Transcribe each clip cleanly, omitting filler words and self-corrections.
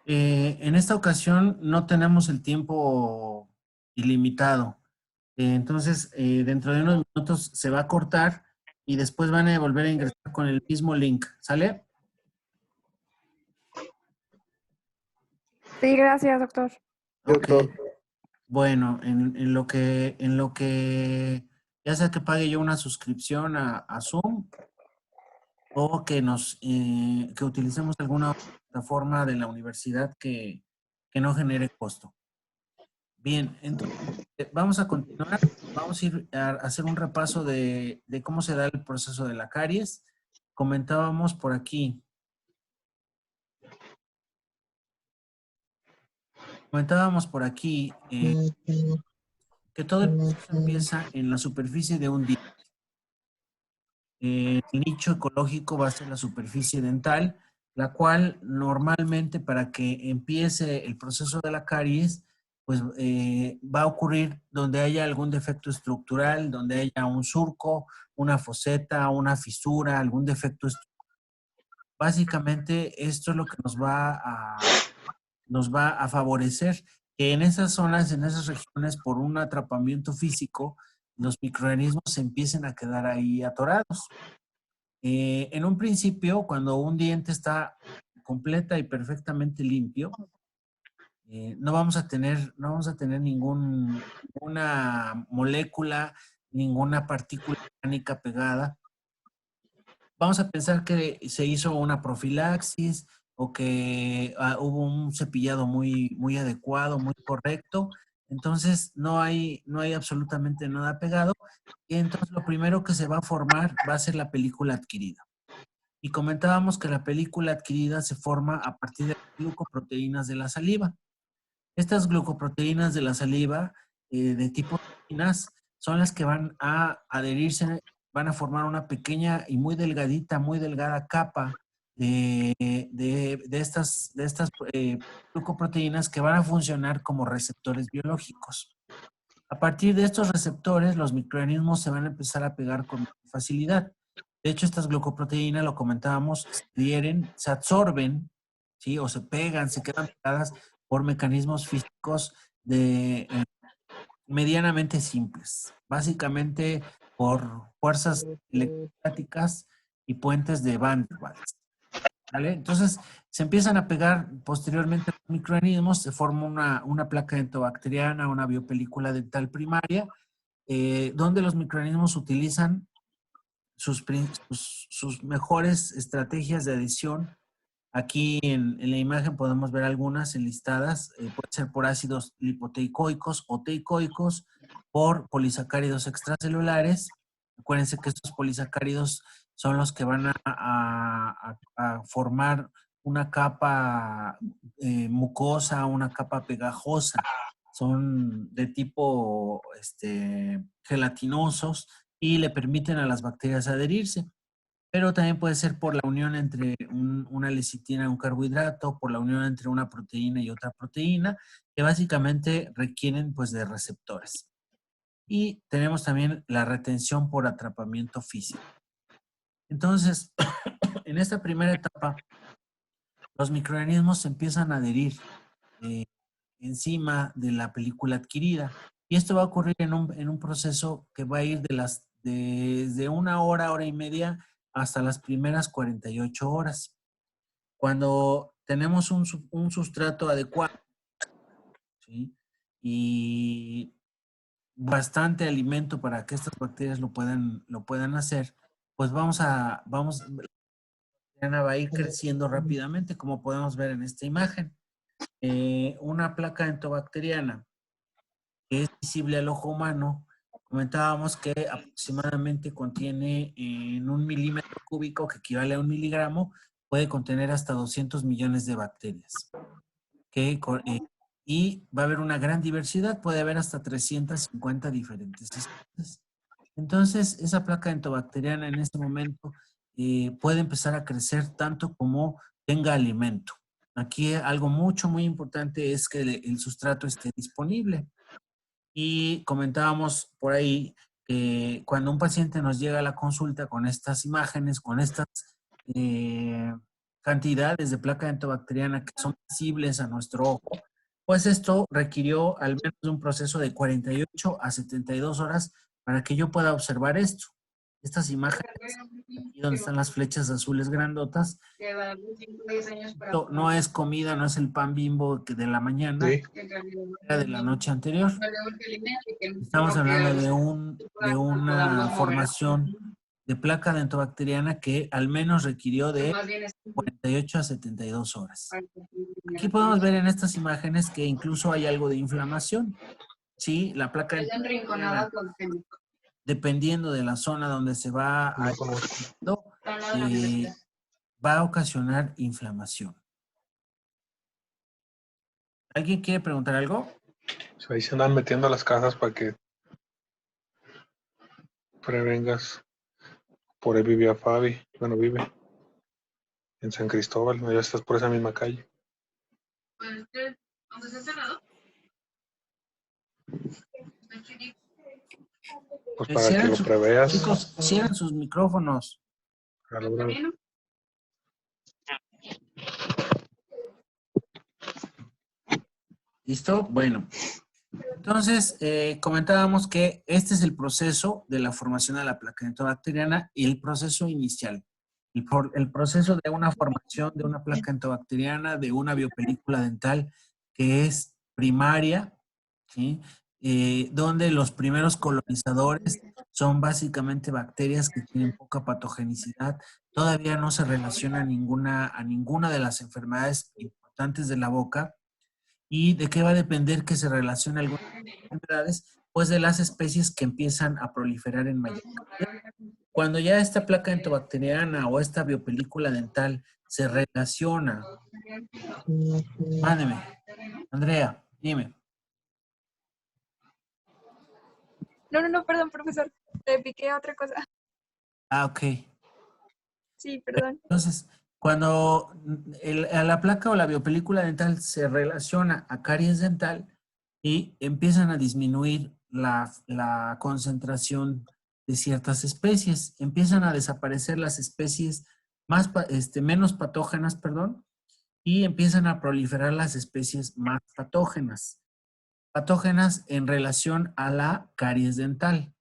En esta ocasión no tenemos el tiempo ilimitado. Entonces, dentro de unos minutos se va a cortar y después van a volver a ingresar con el mismo link. ¿Sale? Sí, gracias, doctor. Ok. Bueno, en lo que ya sea que pague yo una suscripción a Zoom o que utilicemos alguna otra plataforma de la universidad que no genere costo. Bien, entonces vamos a continuar. Vamos a ir a hacer un repaso de cómo se da el proceso de la caries. Comentábamos por aquí. Que todo el proceso empieza en la superficie de un diente. El nicho ecológico va a ser la superficie dental, la cual normalmente para que empiece el proceso de la caries, pues va a ocurrir donde haya algún defecto estructural, donde haya un surco, una foseta, una fisura, algún defecto estructural. Básicamente esto es lo que nos va a favorecer que en esas zonas, en esas regiones, por un atrapamiento físico, los microorganismos se empiecen a quedar ahí atorados. En un principio, cuando un diente está completa y perfectamente limpio, no vamos a tener ninguna molécula, ninguna partícula orgánica pegada. Vamos a pensar que se hizo una profilaxis o que hubo un cepillado muy, muy adecuado, muy correcto. Entonces, no hay absolutamente nada pegado. Y entonces, lo primero que se va a formar va a ser la película adquirida. Y comentábamos que la película adquirida se forma a partir de las glucoproteínas de la saliva. Estas glucoproteínas de la saliva de tipo toxinas son las que van a adherirse, van a formar una pequeña y muy delgadita, muy delgada capa de estas glucoproteínas que van a funcionar como receptores biológicos. A partir de estos receptores, los microorganismos se van a empezar a pegar con facilidad. De hecho, estas glucoproteínas, lo comentábamos, se adhieren, se absorben, ¿sí? O se pegan, se quedan pegadas por mecanismos físicos medianamente simples. Básicamente por fuerzas electrostáticas y puentes de Van der Waals. ¿Vale? Entonces, se empiezan a pegar posteriormente los microorganismos, se forma una placa dentobacteriana, una biopelícula dental primaria, donde los microorganismos utilizan sus mejores estrategias de adición. Aquí en la imagen podemos ver algunas enlistadas, puede ser por ácidos lipoteicoicos o teicoicos, por polisacáridos extracelulares. Acuérdense que estos polisacáridos son los que van a formar una capa mucosa, una capa pegajosa. Son de tipo gelatinosos y le permiten a las bacterias adherirse, pero también puede ser por la unión entre una lecitina y un carbohidrato, por la unión entre una proteína y otra proteína, que básicamente requieren pues de receptores. Y tenemos también la retención por atrapamiento físico. Entonces, en esta primera etapa, los microorganismos se empiezan a adherir eh, encima de la película adquirida. Y esto va a ocurrir en un proceso que va a ir desde una hora, hora y media, hasta las primeras 48 horas. Cuando tenemos un sustrato adecuado, ¿sí? Y bastante alimento para que estas bacterias lo puedan hacer, pues va a ir creciendo rápidamente, como podemos ver en esta imagen. Una placa entobacteriana que es visible al ojo humano, comentábamos que aproximadamente contiene en 1 milímetro cúbico, que equivale a 1 miligramo, puede contener hasta 200 millones de bacterias. Y va a haber una gran diversidad, puede haber hasta 350 diferentes especies. Entonces, esa placa entobacteriana en este momento puede empezar a crecer tanto como tenga alimento. Aquí algo muy importante es que el sustrato esté disponible. Y comentábamos por ahí que cuando un paciente nos llega a la consulta con estas imágenes, con estas eh, cantidades de placa dentobacteriana que son visibles a nuestro ojo, pues esto requirió al menos un proceso de 48 a 72 horas para que yo pueda observar esto. Estas imágenes, aquí donde están las flechas azules grandotas, esto no es comida, no es el pan Bimbo de la mañana, Sí. era de la noche anterior. Estamos hablando de una formación de placa dentobacteriana que al menos requirió de 48 a 72 horas. Aquí podemos ver en estas imágenes que incluso hay algo de inflamación. Sí, la placa dentobacteriana, dependiendo de la zona donde se va a va a ocasionar inflamación. ¿Alguien quiere preguntar algo? Ahí se andan metiendo a las casas para que prevengas. Por ahí vivía Fabi. Bueno, vive en San Cristóbal. Ya estás por esa misma calle. ¿Dónde está cerrado? Pues para que lo preveas. Chicos, cierren sus micrófonos. ¿Listo? Bueno. Entonces, comentábamos que este es el proceso de la formación de la placa dentobacteriana y el proceso inicial. El proceso de una formación de una placa dentobacteriana, de una biopelícula dental que es primaria, ¿sí? Donde los primeros colonizadores son básicamente bacterias que tienen poca patogenicidad. Todavía no se relaciona a ninguna de las enfermedades importantes de la boca. ¿Y de qué va a depender que se relacione algunas enfermedades? Pues de las especies que empiezan a proliferar en mayor cantidad. Cuando ya esta placa dentobacteriana o esta biopelícula dental se relaciona, mándeme, Andrea, dime. No, perdón, profesor. Le piqué a otra cosa. Ah, ok. Sí, perdón. Entonces, cuando la placa o la biopelícula dental se relaciona a caries dental y empiezan a disminuir la concentración de ciertas especies, empiezan a desaparecer las especies menos patógenas, perdón, y empiezan a proliferar las especies más patógenas. Patógenas en relación a la caries dental.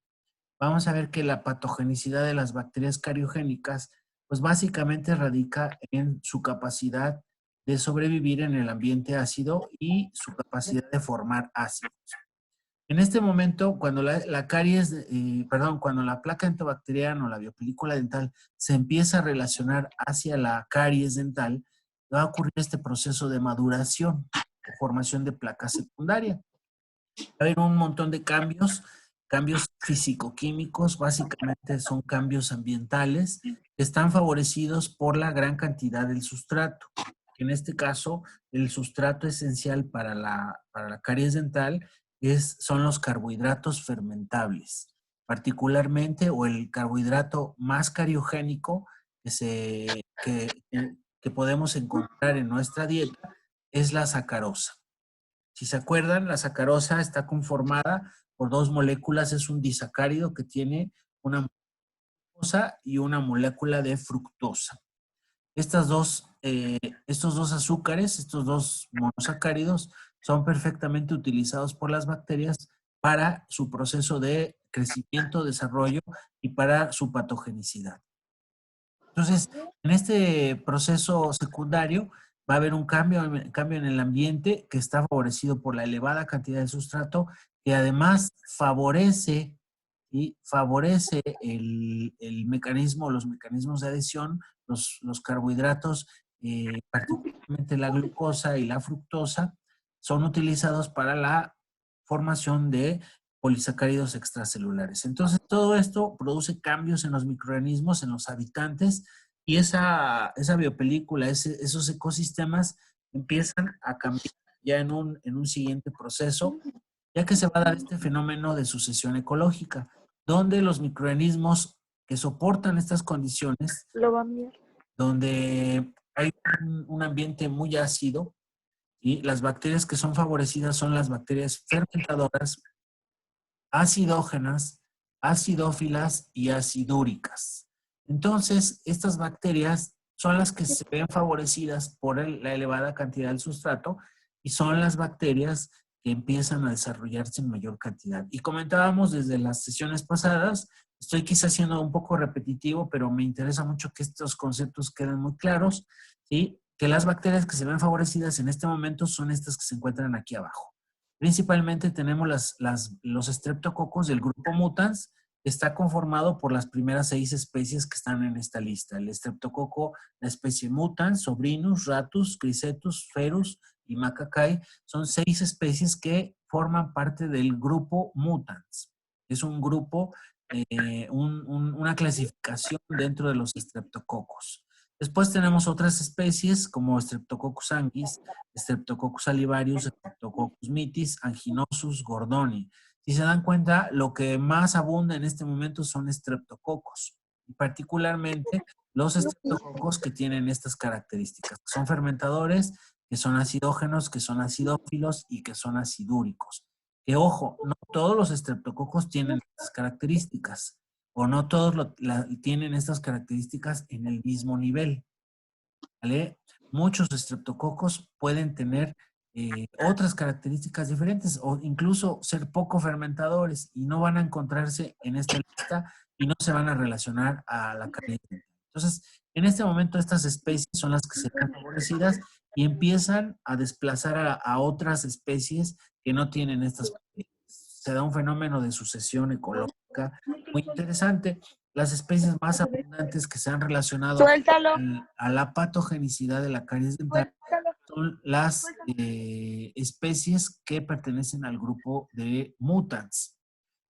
Vamos a ver que la patogenicidad de las bacterias cariogénicas, pues básicamente radica en su capacidad de sobrevivir en el ambiente ácido y su capacidad de formar ácidos. En este momento, cuando cuando la placa dentobacteriana o la biopelícula dental se empieza a relacionar hacia la caries dental, va a ocurrir este proceso de maduración o formación de placa secundaria. Va a haber un montón de cambios físico-químicos, básicamente son cambios ambientales que están favorecidos por la gran cantidad del sustrato. En este caso, el sustrato esencial para la caries dental son los carbohidratos fermentables, particularmente, o el carbohidrato más cariogénico que podemos encontrar en nuestra dieta es la sacarosa. Si se acuerdan, la sacarosa está conformada por dos moléculas, es un disacárido que tiene una glucosa y una molécula de fructosa. Estos dos azúcares, estos dos monosacáridos, son perfectamente utilizados por las bacterias para su proceso de crecimiento, desarrollo y para su patogenicidad. Entonces, en este proceso secundario va a haber un cambio en el ambiente que está favorecido por la elevada cantidad de sustrato, que además favorece el mecanismo, los mecanismos de adhesión, los carbohidratos, particularmente la glucosa y la fructosa, son utilizados para la formación de polisacáridos extracelulares. Entonces, todo esto produce cambios en los microorganismos, en los habitantes, y esa biopelícula, esos ecosistemas empiezan a cambiar ya en un siguiente proceso, ya que se va a dar este fenómeno de sucesión ecológica, donde los microorganismos que soportan estas condiciones, Lo va a mirar. donde hay un ambiente muy ácido, y las bacterias que son favorecidas son las bacterias fermentadoras, acidógenas, acidófilas y acidúricas. Entonces, estas bacterias son las que se ven favorecidas por la elevada cantidad del sustrato y son las bacterias que empiezan a desarrollarse en mayor cantidad. Y comentábamos desde las sesiones pasadas, estoy quizás siendo un poco repetitivo, pero me interesa mucho que estos conceptos queden muy claros, ¿sí? Que las bacterias que se ven favorecidas en este momento son estas que se encuentran aquí abajo. Principalmente tenemos los estreptococos del grupo mutans, que está conformado por las primeras 6 especies que están en esta lista. El estreptococo, la especie mutans, sobrinus, ratus, cricetus, ferus y macacae, son 6 especies que forman parte del grupo mutans. Es un grupo, una clasificación dentro de los estreptococos. Después tenemos otras especies como Streptococcus sanguis, Streptococcus salivarius, Streptococcus mitis, Anginosus, gordoni. Si se dan cuenta, lo que más abunda en este momento son estreptococos, y particularmente los estreptococos que tienen estas características, que son fermentadores, que son acidógenos, que son acidófilos y que son acidúricos. Que ojo, no todos los estreptococos tienen estas características, o no todos tienen estas características en el mismo nivel, ¿vale? Muchos estreptococos pueden tener otras características diferentes o incluso ser poco fermentadores y no van a encontrarse en esta lista y no se van a relacionar a la caries dental. Entonces, en este momento estas especies son las que se ven favorecidas y empiezan a desplazar a otras especies que no tienen estas propiedades. Se da un fenómeno de sucesión ecológica muy interesante. Las especies más abundantes que se han relacionado Suéltalo. a la patogenicidad de la caries dental son las especies que pertenecen al grupo de mutans.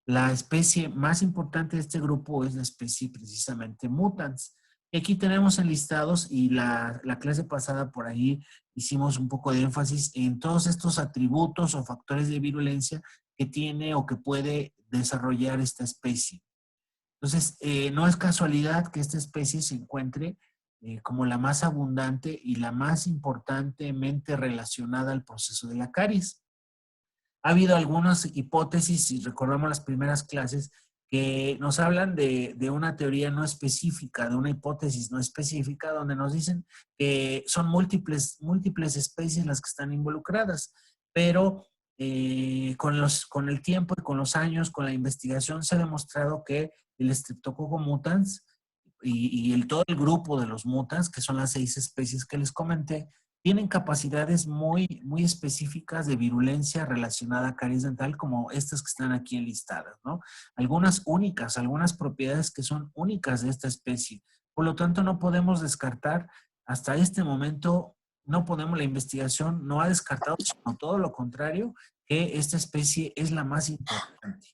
La especie más importante de este grupo es la especie precisamente mutans. Y aquí tenemos enlistados, y la clase pasada por ahí hicimos un poco de énfasis en todos estos atributos o factores de virulencia que tiene o que puede desarrollar esta especie. Entonces, no es casualidad que esta especie se encuentre como la más abundante y la más importantemente relacionada al proceso de la caries. Ha habido algunas hipótesis, si recordamos las primeras clases, que nos hablan de una teoría no específica, de una hipótesis no específica, donde nos dicen que son múltiples especies las que están involucradas, pero con el tiempo y con los años, con la investigación, se ha demostrado que el Streptococcus mutans y todo el grupo de los mutans, que son las 6 especies que les comenté, tienen capacidades muy específicas de virulencia relacionada a caries dental, como estas que están aquí enlistadas, ¿no? Algunas únicas, algunas propiedades que son únicas de esta especie. Por lo tanto, no podemos descartar, hasta este momento, la investigación no ha descartado, sino todo lo contrario, que esta especie es la más importante,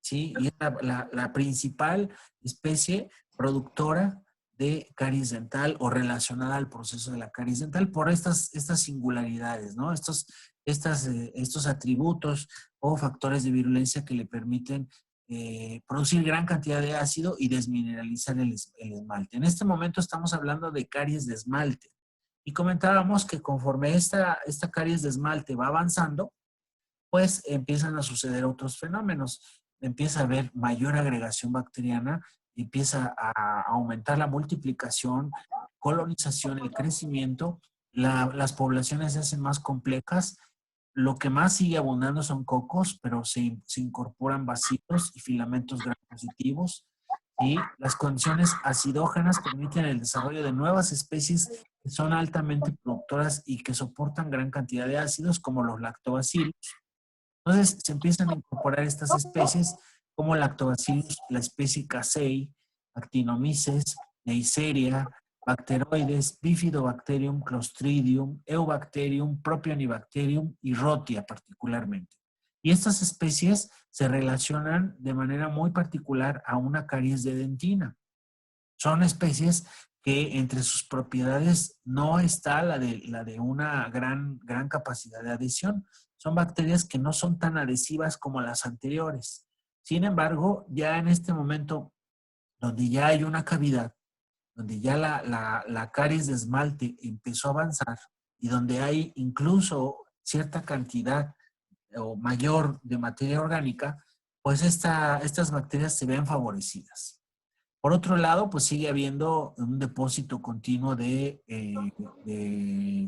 ¿sí? Y es la principal especie productora de caries dental o relacionada al proceso de la caries dental por estas singularidades, ¿no? Estos atributos o factores de virulencia que le permiten producir gran cantidad de ácido y desmineralizar el esmalte. En este momento estamos hablando de caries de esmalte y comentábamos que conforme esta caries de esmalte va avanzando, pues empiezan a suceder otros fenómenos. Empieza a haber mayor agregación bacteriana, empieza a aumentar la multiplicación, colonización, el crecimiento, las poblaciones se hacen más complejas. Lo que más sigue abundando son cocos, pero se incorporan bacilos y filamentos gram positivos. Y las condiciones acidógenas permiten el desarrollo de nuevas especies que son altamente productoras y que soportan gran cantidad de ácidos, como los lactobacillus. Entonces se empiezan a incorporar estas especies como Lactobacillus, la especie Casei, Actinomyces, Neisseria, Bacteroides, Bifidobacterium, Clostridium, Eubacterium, Propionibacterium y Rhotia particularmente. Y estas especies se relacionan de manera muy particular a una caries de dentina. Son especies que entre sus propiedades no está la de una gran capacidad de adhesión. Son bacterias que no son tan adhesivas como las anteriores. Sin embargo, ya en este momento, donde ya hay una cavidad, donde ya la caries de esmalte empezó a avanzar y donde hay incluso cierta cantidad o mayor de materia orgánica, pues estas bacterias se ven favorecidas. Por otro lado, pues sigue habiendo un depósito continuo de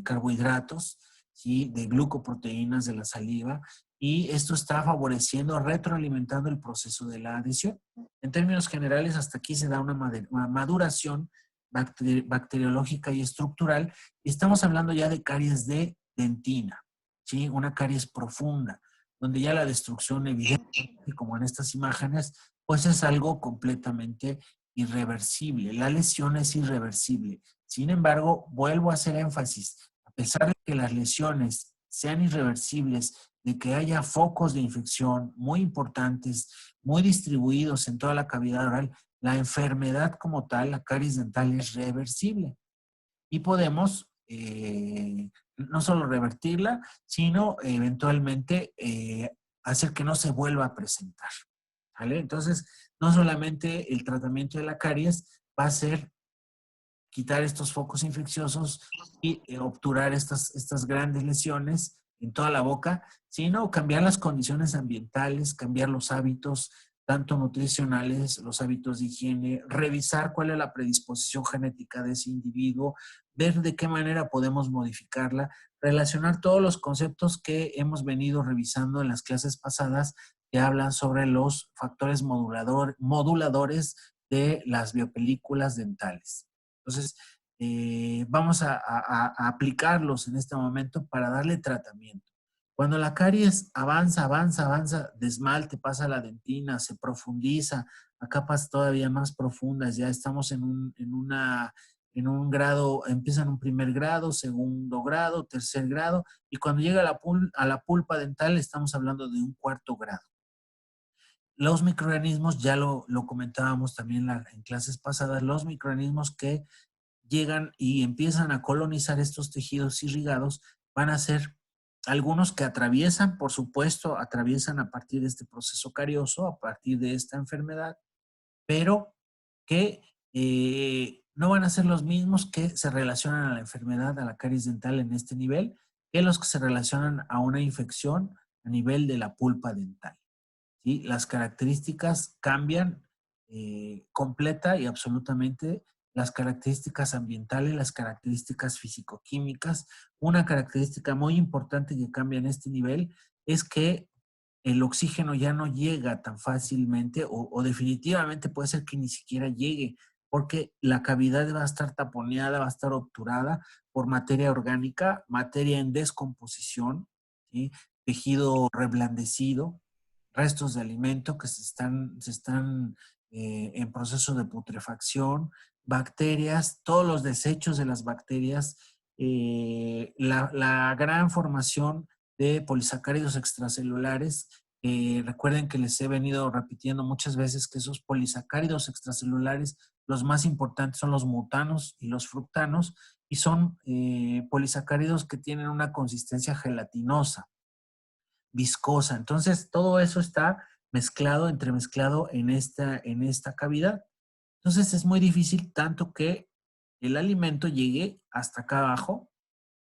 carbohidratos, ¿sí? De glucoproteínas de la saliva, y esto está favoreciendo, retroalimentando el proceso de la adhesión. En términos generales, hasta aquí se da una maduración bacteriológica y estructural, y estamos hablando ya de caries de dentina, ¿sí? Una caries profunda, donde ya la destrucción evidente, como en estas imágenes, pues es algo completamente irreversible. La lesión es irreversible. Sin embargo, vuelvo a hacer énfasis, a pesar de que las lesiones sean irreversibles, de que haya focos de infección muy importantes, muy distribuidos en toda la cavidad oral, la enfermedad como tal, la caries dental, es reversible. Y podemos no solo revertirla, sino eventualmente hacer que no se vuelva a presentar. ¿Vale? Entonces, no solamente el tratamiento de la caries va a ser quitar estos focos infecciosos y obturar estas grandes lesiones en toda la boca, sino cambiar las condiciones ambientales, cambiar los hábitos, tanto nutricionales, los hábitos de higiene, revisar cuál es la predisposición genética de ese individuo, ver de qué manera podemos modificarla, relacionar todos los conceptos que hemos venido revisando en las clases pasadas que hablan sobre los factores moduladores de las biopelículas dentales. Entonces, vamos a aplicarlos en este momento para darle tratamiento. Cuando la caries avanza, de esmalte pasa a la dentina, se profundiza a capas todavía más profundas, ya estamos en un grado, empieza en un primer grado, segundo grado, tercer grado, y cuando llega a la pulpa dental estamos hablando de un cuarto grado. Los microorganismos, ya lo comentábamos también en clases pasadas, los microorganismos que llegan y empiezan a colonizar estos tejidos irrigados, van a ser algunos que atraviesan, por supuesto, atraviesan a partir de este proceso carioso, a partir de esta enfermedad, pero que no van a ser los mismos que se relacionan a la enfermedad, a la caries dental en este nivel, que los que se relacionan a una infección a nivel de la pulpa dental. ¿Sí? Las características cambian completa y absolutamente, las características ambientales, las características fisicoquímicas. Una característica muy importante que cambia en este nivel es que el oxígeno ya no llega tan fácilmente o definitivamente puede ser que ni siquiera llegue, porque la cavidad va a estar taponeada, va a estar obturada por materia orgánica, materia en descomposición, ¿sí? Tejido reblandecido, restos de alimento que se están en proceso de putrefacción, bacterias, todos los desechos de las bacterias, la gran formación de polisacáridos extracelulares. Recuerden que les he venido repitiendo muchas veces que esos polisacáridos extracelulares, los más importantes son los mutanos y los fructanos, y son polisacáridos que tienen una consistencia gelatinosa, viscosa. Entonces, todo eso está mezclado, entremezclado en esta cavidad. Entonces, es muy difícil tanto que el alimento llegue hasta acá abajo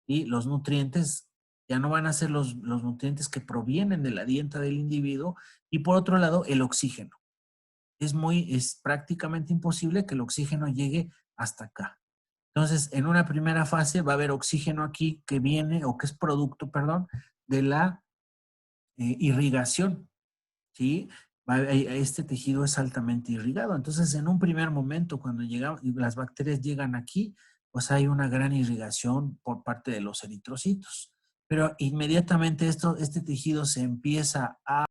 y los nutrientes ya no van a ser los nutrientes que provienen de la dieta del individuo. Y por otro lado, el oxígeno. Es prácticamente imposible que el oxígeno llegue hasta acá. Entonces, en una primera fase va a haber oxígeno aquí que viene, o que es producto, perdón, de la irrigación, ¿sí? Este tejido es altamente irrigado. Entonces, en un primer momento, cuando las bacterias llegan aquí, pues hay una gran irrigación por parte de los eritrocitos. Pero inmediatamente este tejido se empieza a